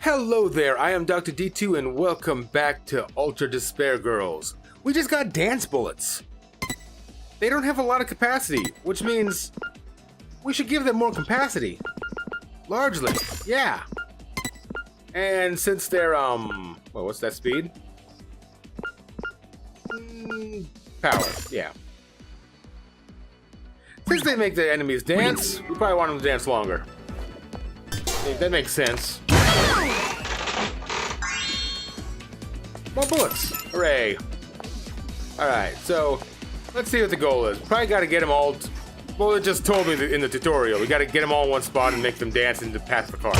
Hello there, I am DoctorDtwo and welcome back to Ultra Despair Girls. We just got dance bullets. They don't have a lot of capacity, which means we should give them more capacity. Largely, yeah. And since they're, well, what's that speed? Power, yeah. Since they make the enemies dance, we probably want them to dance longer. That makes sense. More bullets! Hooray! Alright, so let's see what the goal is. Probably gotta get them all. Well, it just told me in the tutorial. We gotta get them all in one spot and make them dance into pass the car.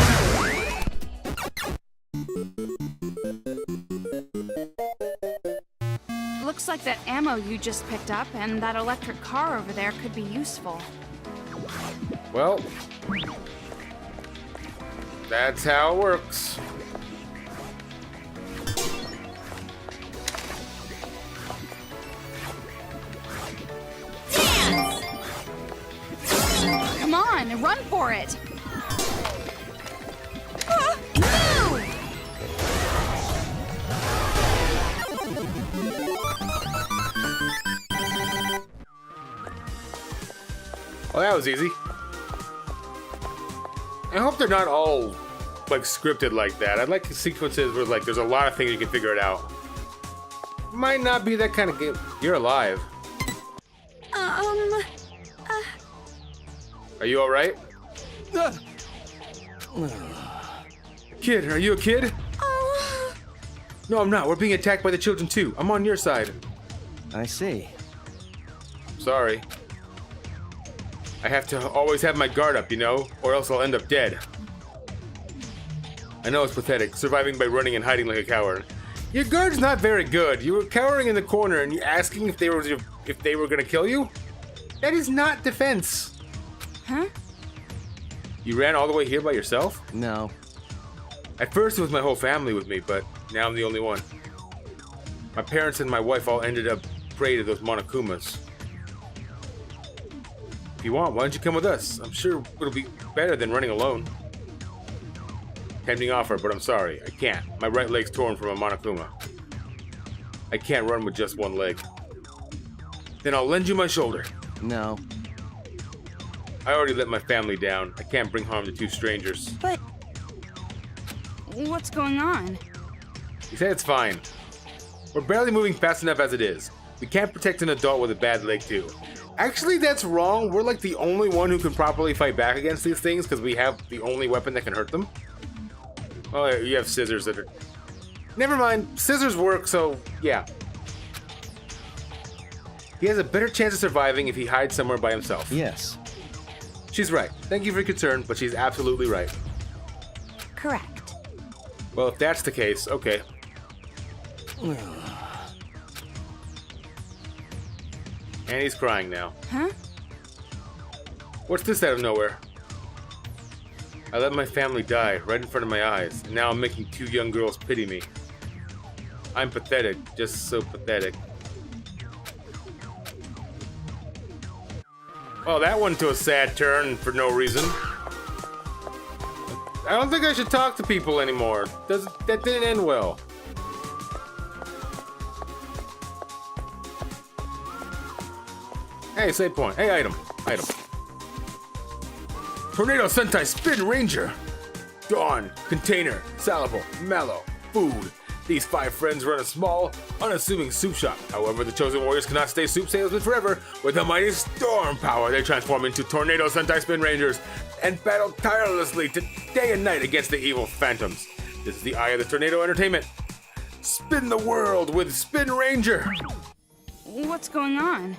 Looks like that ammo you just picked up and that electric car over there could be useful. Well, that's how it works. Come on, run for it! Well, that was easy. I hope they're not all, like, scripted like that. I'd like sequences where, like, there's a lot of things you can figure it out. Might not be that kind of game. You're alive. Are you alright? Kid, are you a kid? No, I'm not. We're being attacked by the children too. I'm on your side. I see. Sorry. I have to always have my guard up, you know, or else I'll end up dead. I know it's pathetic, surviving by running and hiding like a coward. Your guard's not very good. You were cowering in the corner and you're asking if they were gonna kill you? That is not defense. Huh? You ran all the way here by yourself? No. At first it was my whole family with me, but now I'm the only one. My parents and my wife all ended up prey to those Monokumas. If you want, why don't you come with us? I'm sure it'll be better than running alone. Tempting offer, but I'm sorry. I can't. My right leg's torn from a Monokuma. I can't run with just one leg. Then I'll lend you my shoulder. No. I already let my family down. I can't bring harm to two strangers. But what's going on? He said it's fine. We're barely moving fast enough as it is. We can't protect an adult with a bad leg too. Actually, that's wrong. We're like the only one who can properly fight back against these things because we have the only weapon that can hurt them. Oh, you have scissors that are... Never mind. Scissors work, so yeah. He has a better chance of surviving if he hides somewhere by himself. Yes. She's right. Thank you for your concern, but she's absolutely right. Correct. Well, if that's the case, okay. And he's crying now. Huh? What's this out of nowhere? I let my family die right in front of my eyes, and now I'm making two young girls pity me. I'm pathetic, just so pathetic. Oh, that went to a sad turn for no reason. I don't think I should talk to people anymore. That didn't end well. Hey, save point. Hey, item. Item. Tornado Sentai Spin Ranger. Dawn. Container. Salable. Mallow. Food. These five friends run a small, unassuming soup shop. However, the chosen warriors cannot stay soup salesmen forever. With a mighty storm power, they transform into Tornado Sentai Spin Rangers and battle tirelessly day and night against the evil phantoms. This is the Eye of the Tornado Entertainment. Spin the world with Spin Ranger. What's going on?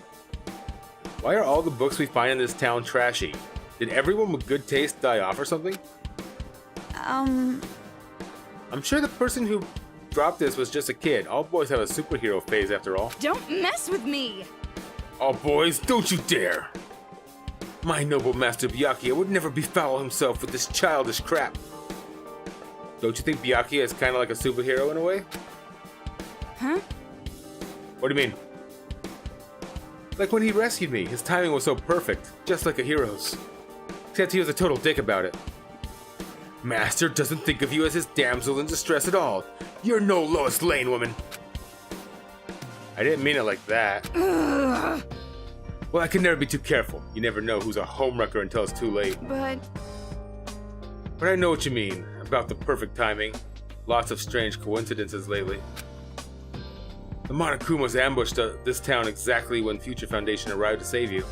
Why are all the books we find in this town trashy? Did everyone with good taste die off or something? I'm sure the person who dropped this was just a kid. All boys have a superhero phase after all. Don't mess with me! All boys, don't you dare! My noble master Byakuya would never befoul himself with this childish crap. Don't you think Byakuya is kind of like a superhero in a way? Huh? What do you mean? Like when he rescued me, his timing was so perfect, just like a hero's. Except he was a total dick about it. Master doesn't think of you as his damsel in distress at all. You're no Lois Lane, woman. I didn't mean it like that. Ugh. Well, I can never be too careful. You never know who's a homewrecker until it's too late. But I know what you mean about the perfect timing. Lots of strange coincidences lately. The Monokumas ambushed this town exactly when Future Foundation arrived to save you.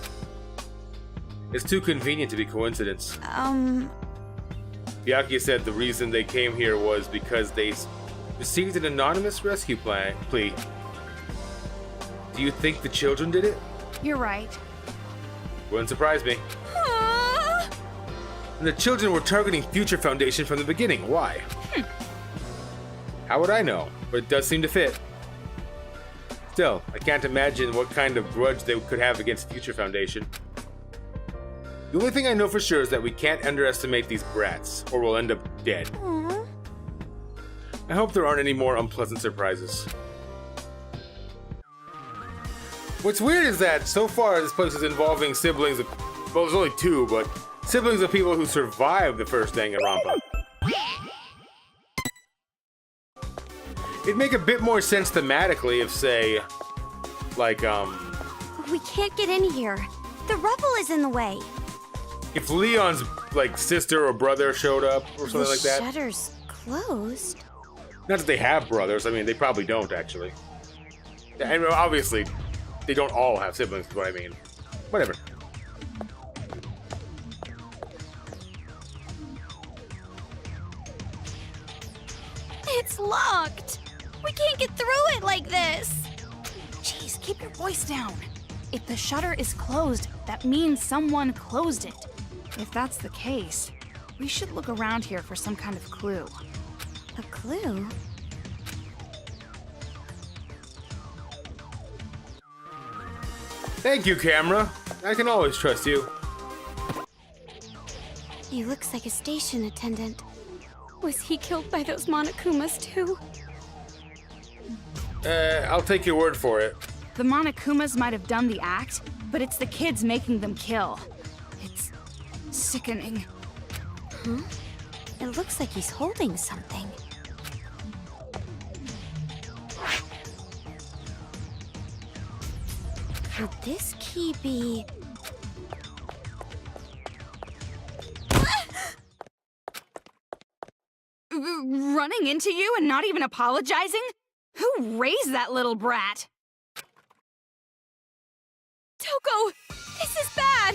It's too convenient to be coincidence. Byakuya said the reason they came here was because they received an anonymous rescue plea. Do you think the children did it? you're right. Wouldn't surprise me. And the children were targeting Future Foundation from the beginning. Why? How would I know? But it does seem to fit. Still, I can't imagine what kind of grudge they could have against Future Foundation. The only thing I know for sure is that we can't underestimate these brats, or we'll end up dead. Aww. I hope there aren't any more unpleasant surprises. What's weird is that so far this place is involving siblings of, well, there's only two, but siblings of people who survived the first Danganronpa. It'd make a bit more sense thematically if, say, like, We can't get in here. The rubble is in the way. if Leon's, like, sister or brother showed up or something like that. The shutter's closed. Not that they have brothers, I mean, they probably don't, actually. And obviously, they don't all have siblings, is what I mean. Whatever. It's locked. We can't get through it like this. Jeez, keep your voice down. If the shutter is closed, that means someone closed it. If that's the case, we should look around here for some kind of clue. A clue? Thank you, camera. I can always trust you. He looks like a station attendant. Was he killed by those Monokumas too? I'll take your word for it. The Monokumas might have done the act, but it's the kids making them kill. It's sickening. Huh? It looks like he's holding something. Could this key be... Running into you and not even apologizing? Who raised that little brat? Toko! This is bad!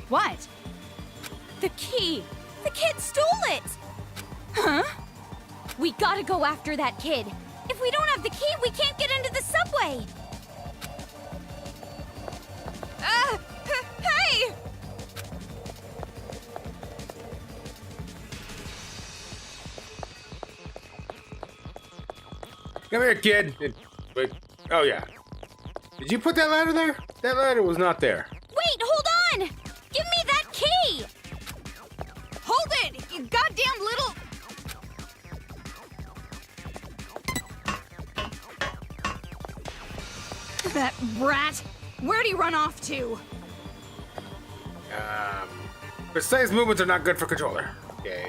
What? The key! The kid stole it! Huh? We gotta go after that kid. If we don't have the key, we can't get into the subway! Hey! Come here, kid. Wait. Oh, yeah. Did you put that ladder there? That ladder was not there. Wait, hold on! Give me that key! Hold it, you goddamn little... That brat! Where'd he run off to? Precise movements are not good for controller. Yeah.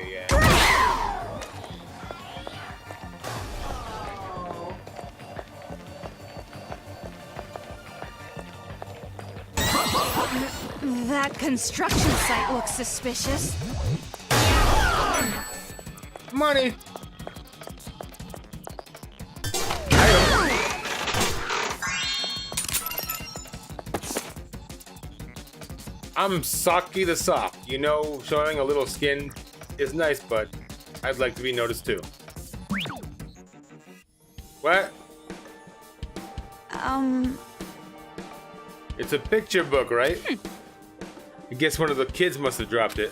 That construction site looks suspicious. Money. I'm Saki the Sock. You know, showing a little skin is nice, but I'd like to be noticed too. What? It's a picture book, right? I guess one of the kids must have dropped it.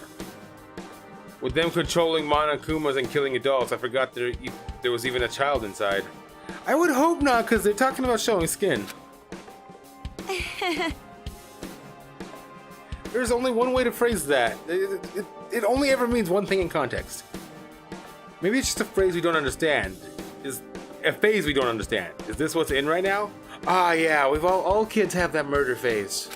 With them controlling Monokumas and killing adults, I forgot there was even a child inside. I would hope not, because they're talking about showing skin. There's only one way to phrase that. It only ever means one thing in context. Maybe it's just a phrase we don't understand. Is a phase we don't understand. Is this what's in right now? Ah, yeah, we've all kids have that murder phase.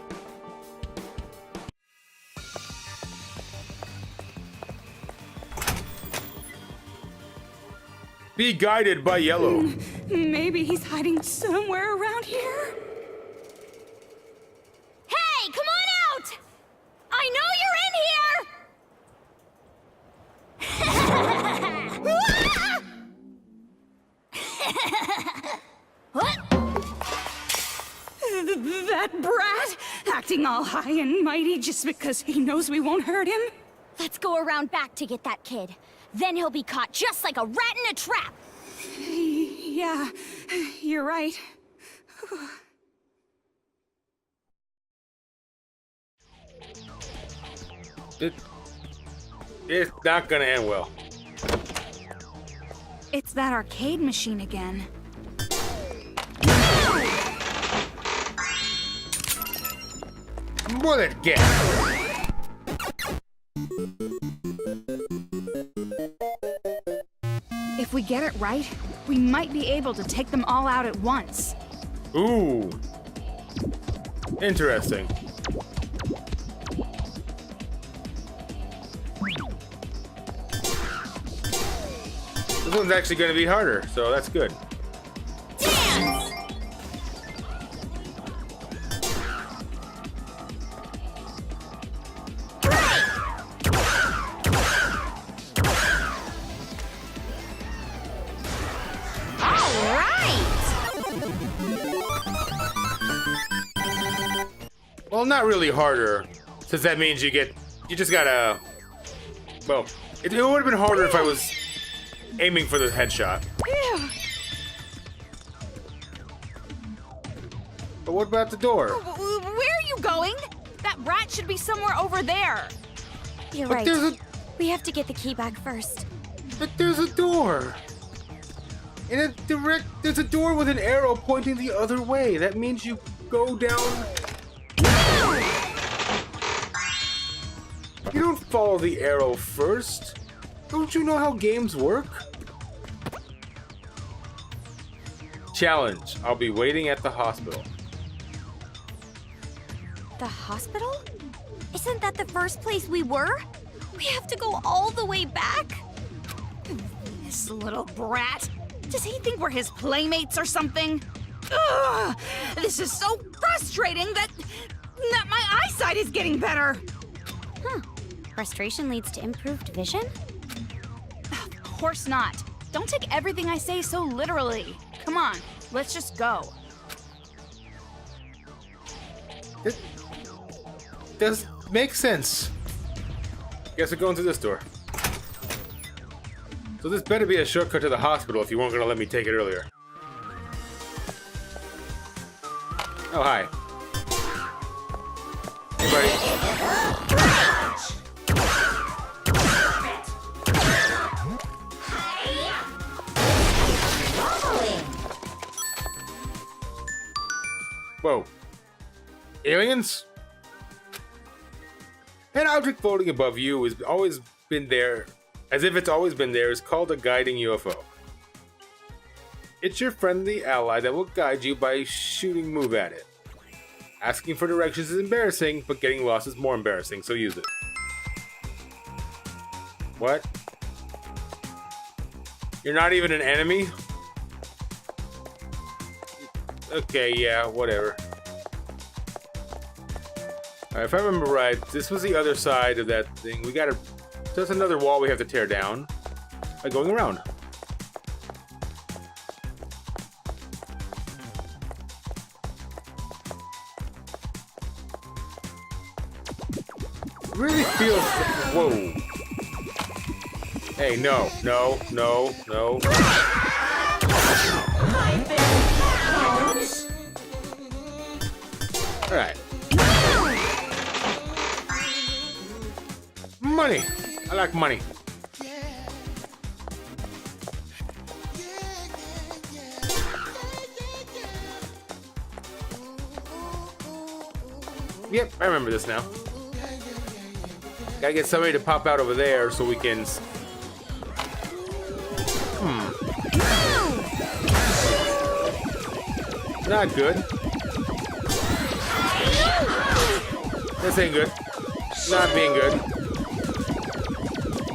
Be guided by yellow. Maybe he's hiding somewhere around here. Hey, come on out! I know you're in here! What? That brat, acting all high and mighty just because he knows we won't hurt him. Let's go around back to get that kid. Then he'll be caught just like a rat in a trap. Yeah, you're right. It's not gonna end well. It's that arcade machine again. Bullet get. If we get it right, we might be able to take them all out at once. Ooh. Interesting. This one's actually going to be harder, so that's good. Dance! Well, not really harder, since that means you just gotta, well, it would have been harder if I was aiming for the headshot. Yeah. But what about the door? Where are you going? That rat should be somewhere over there. You're But right. We have to get the key back first. But there's a door. There's a door with an arrow pointing the other way. That means you go down. You don't follow the arrow first. Don't you know how games work? Challenge. I'll be waiting at the hospital. The hospital? Isn't that the first place we were? We have to go all the way back? This little brat. Does he think we're his playmates or something? Ugh, this is so frustrating that my eyesight is getting better. Frustration leads to improved vision? Of course not. Don't take everything I say so literally. Come on, let's just go. It does make sense. Guess we're going through this door. So this better be a shortcut to the hospital if you weren't gonna let me take it earlier. Oh, hi. Hey, buddy. Whoa. Aliens? An object floating above you has always been there, as if it's always been there, is called a guiding UFO. It's your friendly ally that will guide you by shooting move at it. Asking for directions is embarrassing, but getting lost is more embarrassing, so use it. What? You're not even an enemy? Okay, yeah, whatever. If I remember right, this was the other side of that thing. There's another wall we have to tear down by going around. It really feels, whoa. Hey, no. Alright. Money! I like money. Yep, I remember this now. Gotta get somebody to pop out over there so we can... Not good. This ain't good. Not being good.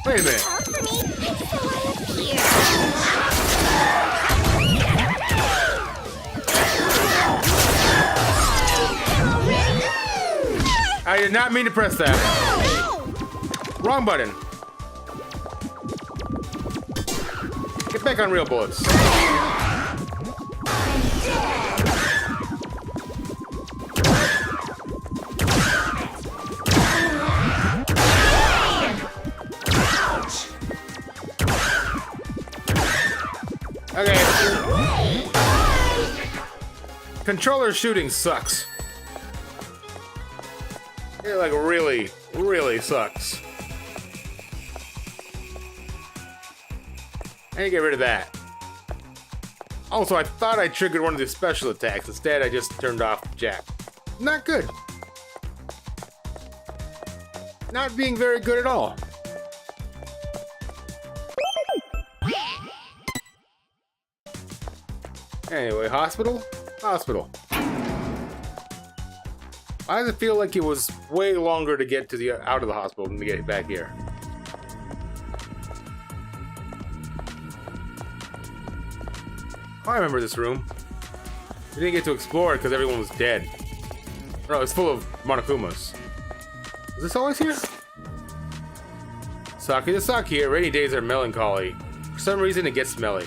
Wait a minute. For me, I'm so out of here. I did not mean to press that. Wrong button. Get back on real bullets. Okay. Controller shooting sucks. It like really, really sucks. I need to get rid of that. Also, I thought I triggered one of the special attacks. Instead, I just turned off Jack. Not good. Not being very good at all. Anyway, hospital? Hospital. Why does it feel like it was way longer to get to the out of the hospital than to get back here? I remember this room. We didn't get to explore it because everyone was dead. No, it's full of Monokumas. Is this always here? Sake to sake here. Rainy days are melancholy. For some reason, it gets smelly.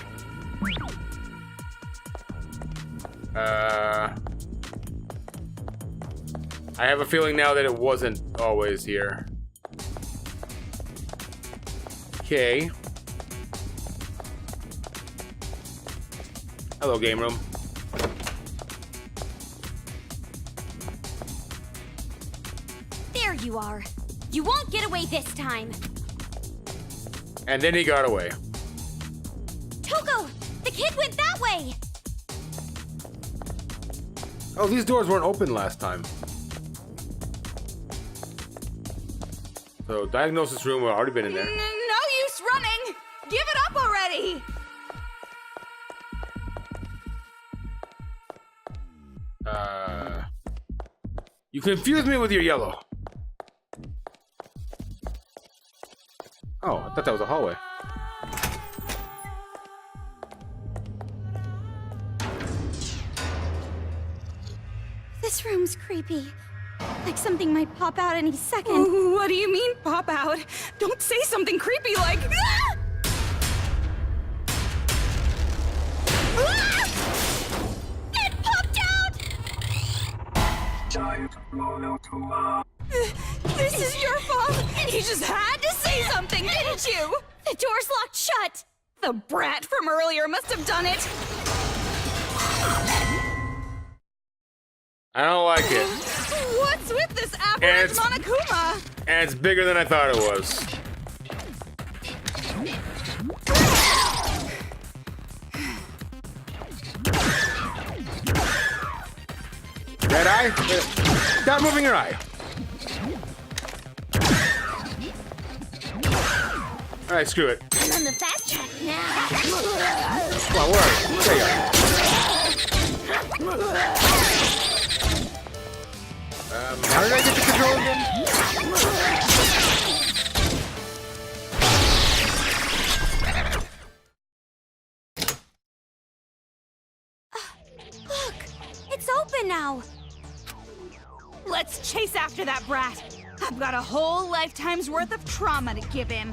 I have a feeling now that it wasn't always here. Okay. Hello, game room. There you are. You won't get away this time. And then he got away. Togo! The kid went that way! Oh, these doors weren't open last time. So, diagnosis room, we've already been in there. No use running! Give it up already! You confused me with your yellow. Oh, I thought that was a hallway. This room's creepy. Like something might pop out any second. What do you mean, pop out? Don't say something creepy like... Ah! Ah! It popped out! Giant Monokuma. This is your fault! You just had to say something, didn't you? The door's locked shut! The brat from earlier must have done it! I don't like it. What's with this average It's- Monokuma? And it's bigger than I thought it was. Red eye? Stop moving your eye. Alright, screw it. I'm on the fast track now. Come on, where are you? There you go. How did I get the control again? Look! It's open now! Let's chase after that brat. I've got a whole lifetime's worth of trauma to give him.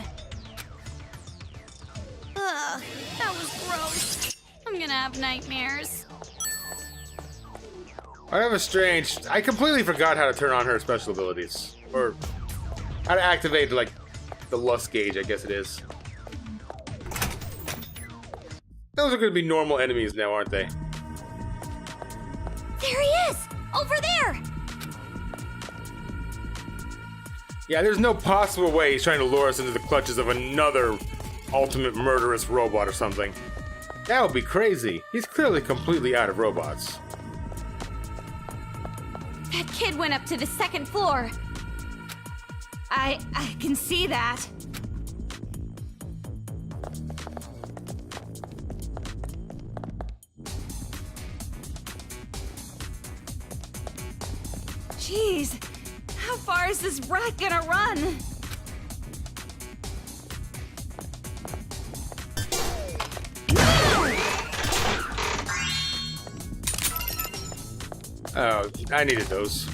Ugh, that was gross. I'm gonna have nightmares. I have a strange... I completely forgot how to turn on her special abilities. Or how to activate, like, the lust gauge, I guess it is. Those are going to be normal enemies now, aren't they? There he is! Over there! Yeah, there's no possible way he's trying to lure us into the clutches of another ultimate murderous robot or something. That would be crazy. He's clearly completely out of robots. That kid went up to the second floor. I can see that. Jeez, how far is this brat gonna run? Oh, I needed those.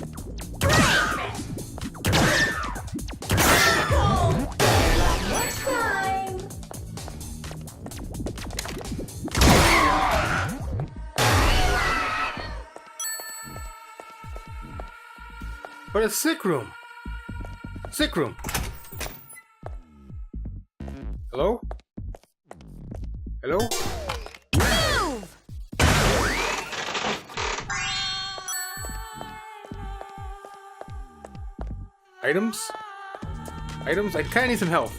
But a sick room. Sick room. Hello? Hello? Move! Items? Items? I kinda need some health.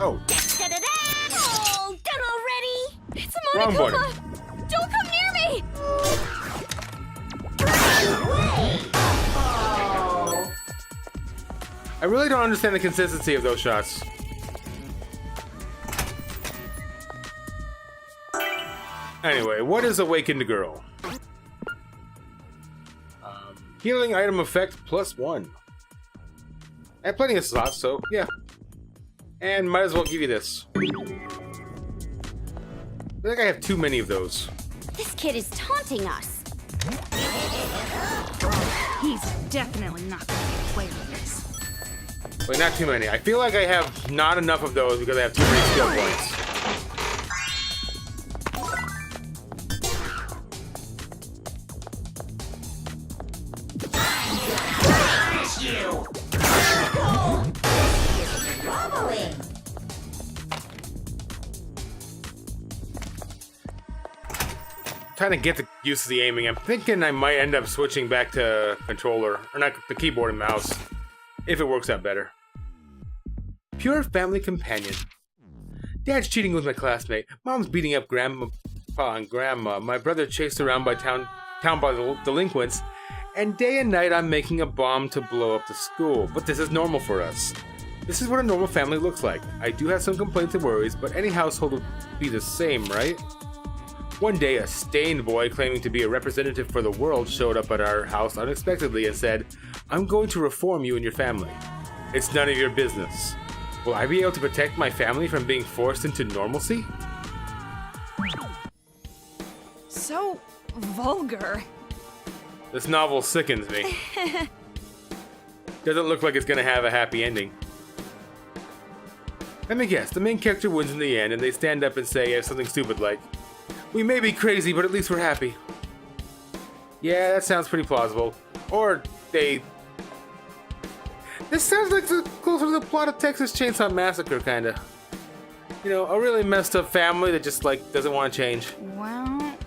Oh. Da-da-da! Oh, done already! It's a Wrong button. Monokuma! Don't come near me! I really don't understand the consistency of those shots. Anyway, what is Awakened Girl? Healing item effect +1. I have plenty of slots, so yeah. And might as well give you this. I think I have too many of those. This kid is taunting us. He's definitely not gonna get away with this. Wait, not too many. I feel like I have not enough of those because I have too many skill points. Trying to get the use of the aiming. I'm thinking I might end up switching back to controller, or not the keyboard and mouse, if it works out better. Pure family companion. Dad's cheating with my classmate. Mom's beating up grandpa and grandma. My brother chased around by town by the delinquents. And day and night I'm making a bomb to blow up the school. But this is normal for us. This is what a normal family looks like. I do have some complaints and worries, but any household would be the same, right? One day, a stained boy claiming to be a representative for the world showed up at our house unexpectedly and said, "I'm going to reform you and your family. It's none of your business. Will I be able to protect my family from being forced into normalcy?" So vulgar. This novel sickens me. Doesn't look like it's gonna have a happy ending. Let me guess, the main character wins in the end and they stand up and say something stupid like, "We may be crazy, but at least we're happy." Yeah, that sounds pretty plausible. Or they... This sounds like closer to the plot of Texas Chainsaw Massacre, kinda. You know, a really messed up family that just, like, doesn't want to change. Well,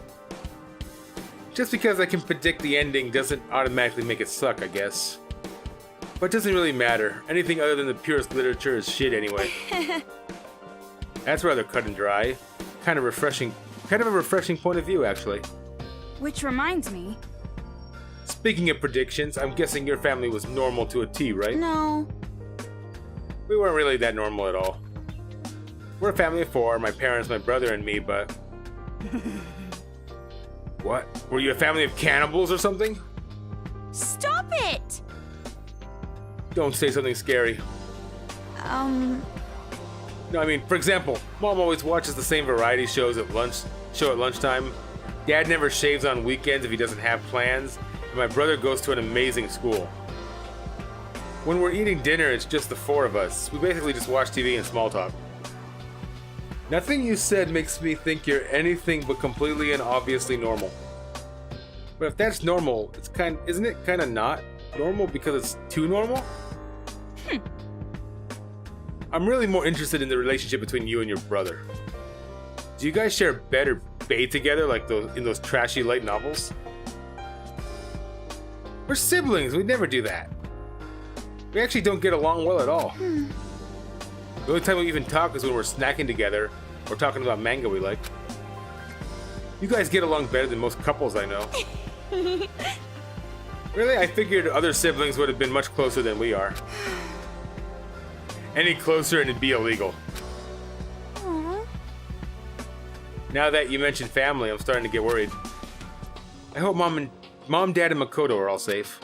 Just because I can predict the ending doesn't automatically make it suck, I guess. But it doesn't really matter. Anything other than the purest literature is shit anyway. That's rather cut and dry. Kind of refreshing. Kind of a refreshing point of view, actually. which reminds me. Speaking of predictions, I'm guessing your family was normal to a T, right? No. We weren't really that normal at all. We're a family of 4, my parents, my brother, and me, but... What? Were you a family of cannibals or something? Stop it! Don't say something scary. No, I mean, for example, Mom always watches the same variety shows at lunchtime. Dad never shaves on weekends if he doesn't have plans. And my brother goes to an amazing school. When we're eating dinner, it's just the 4 of us. We basically just watch TV and small talk. Nothing you said makes me think you're anything but completely and obviously normal. But if that's normal, isn't it kind of not normal because it's too normal? I'm really more interested in the relationship between you and your brother. Do you guys share bed or bathe together like in those trashy light novels? We're siblings, we'd never do that. We actually don't get along well at all. The only time we even talk is when we're snacking together or talking about manga we like. You guys get along better than most couples I know. Really, I figured other siblings would have been much closer than we are. Any closer and it'd be illegal. Aww. Now that you mentioned family, I'm starting to get worried. I hope Mom, Dad, and Makoto are all safe.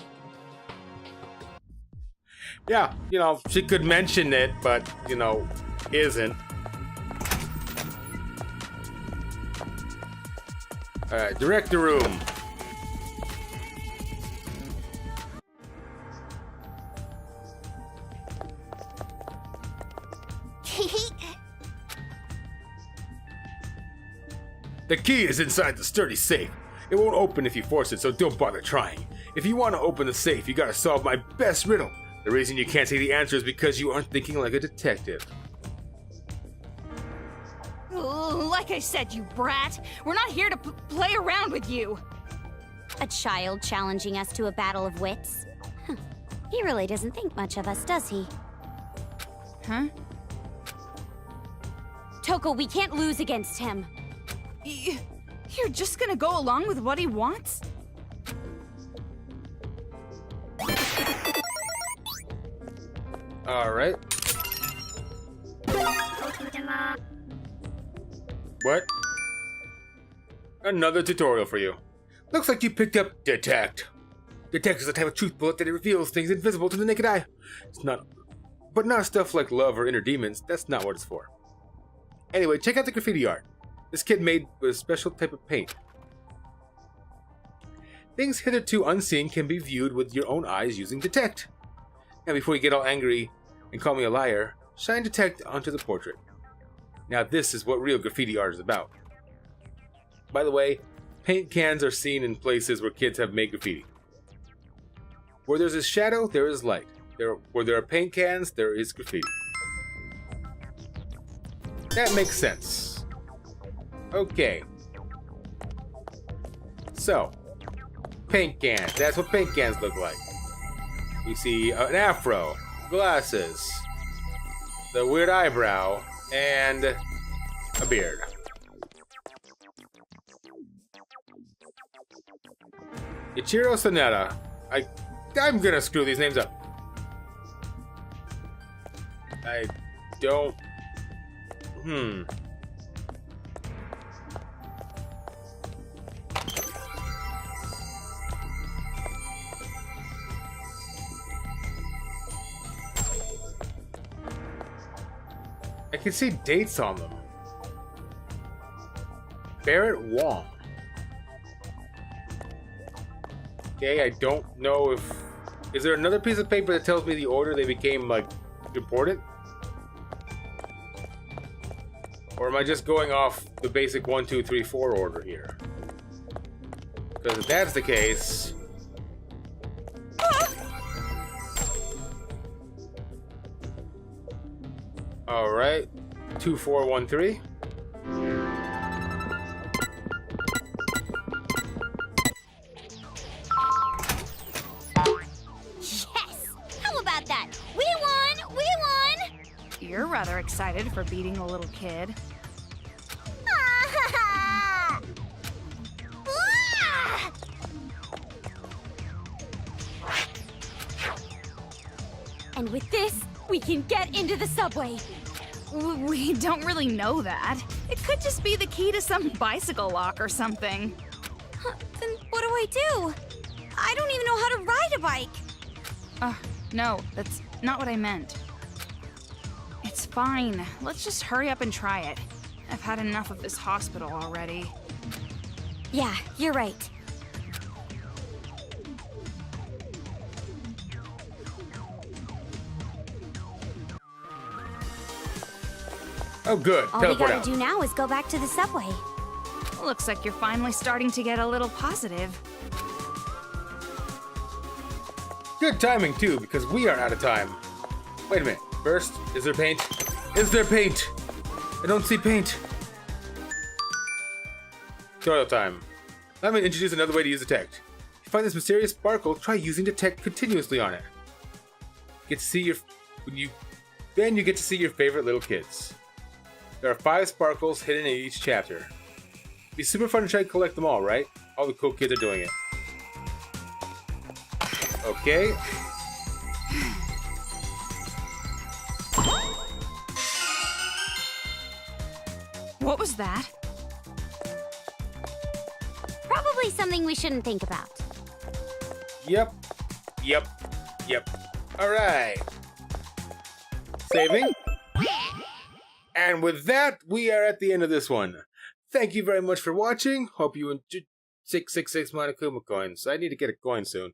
Yeah, you know, she could mention it, but, you know, isn't. Alright, direct the room. The key is inside the sturdy safe. It won't open if you force it, so don't bother trying. If you want to open the safe, you gotta solve my best riddle. The reason you can't see the answer is because you aren't thinking like a detective. Like I said, you brat, we're not here to play around with you. A child challenging us to a battle of wits? Huh. He really doesn't think much of us, does he? Huh? Toko, we can't lose against him. You're just gonna go along with what he wants? Alright. What? Another tutorial for you. Looks like you picked up Detect. Detect is the type of truth bullet that it reveals things invisible to the naked eye. But not stuff like love or inner demons. That's not what it's for. Anyway, check out the graffiti art. This kid made with a special type of paint. Things hitherto unseen can be viewed with your own eyes using Detect. Now before you get all angry and call me a liar, shine Detect onto the portrait. Now this is what real graffiti art is about. By the way, paint cans are seen in places where kids have made graffiti. Where there's a shadow, there is light. Where there are paint cans, there is graffiti. That makes sense. Okay. So, paint cans. That's what paint cans look like. We see an afro, glasses, the weird eyebrow, and a beard. Ichiro Sonata. I'm gonna screw these names up. I don't... I can see dates on them. Barrett Wong. Okay, I don't know if... Is there another piece of paper that tells me the order they became, like, important? Or am I just going off the basic 1, 2, 3, 4 order here? Because if that's the case... Alright. 2, 4, 1, 3. Yes! How about that? We won! We won! You're rather excited for beating a little kid. And with this, we can get into the subway. We don't really know that. It could just be the key to some bicycle lock or something. Huh, then what do I do? I don't even know how to ride a bike. No, that's not what I meant. It's fine. Let's just hurry up and try it. I've had enough of this hospital already. Yeah, you're right. Oh, good. All we Teleport gotta out. do now is go back to the subway. Looks like you're finally starting to get a little positive. Good timing, too, because we are out of time. Wait a minute. First, is there paint? Is there paint? I don't see paint. Tutorial time. Let me introduce another way to use Detect. If you find this mysterious sparkle, try using Detect continuously on it. Get to see then you get to see your favorite little kids. There are 5 sparkles hidden in each chapter. It'd be super fun to try to collect them all, right? All the cool kids are doing it. Okay. What was that? Probably something we shouldn't think about. Yep. Alright. Saving. And with that, we are at the end of this one. Thank you very much for watching. Hope you enjoyed 666 Monokuma coins. I need to get a coin soon.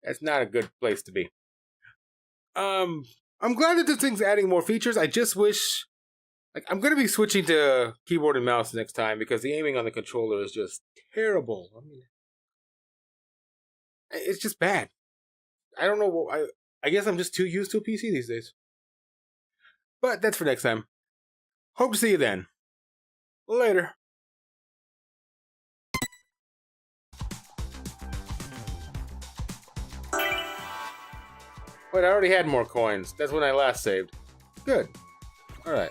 That's not a good place to be. I'm glad that this thing's adding more features. I just wish... I'm going to be switching to keyboard and mouse next time because the aiming on the controller is just terrible. It's just bad. I don't know. I guess I'm just too used to a PC these days. But that's for next time. Hope to see you then. Later. Wait, I already had more coins. That's when I last saved. Good. Alright.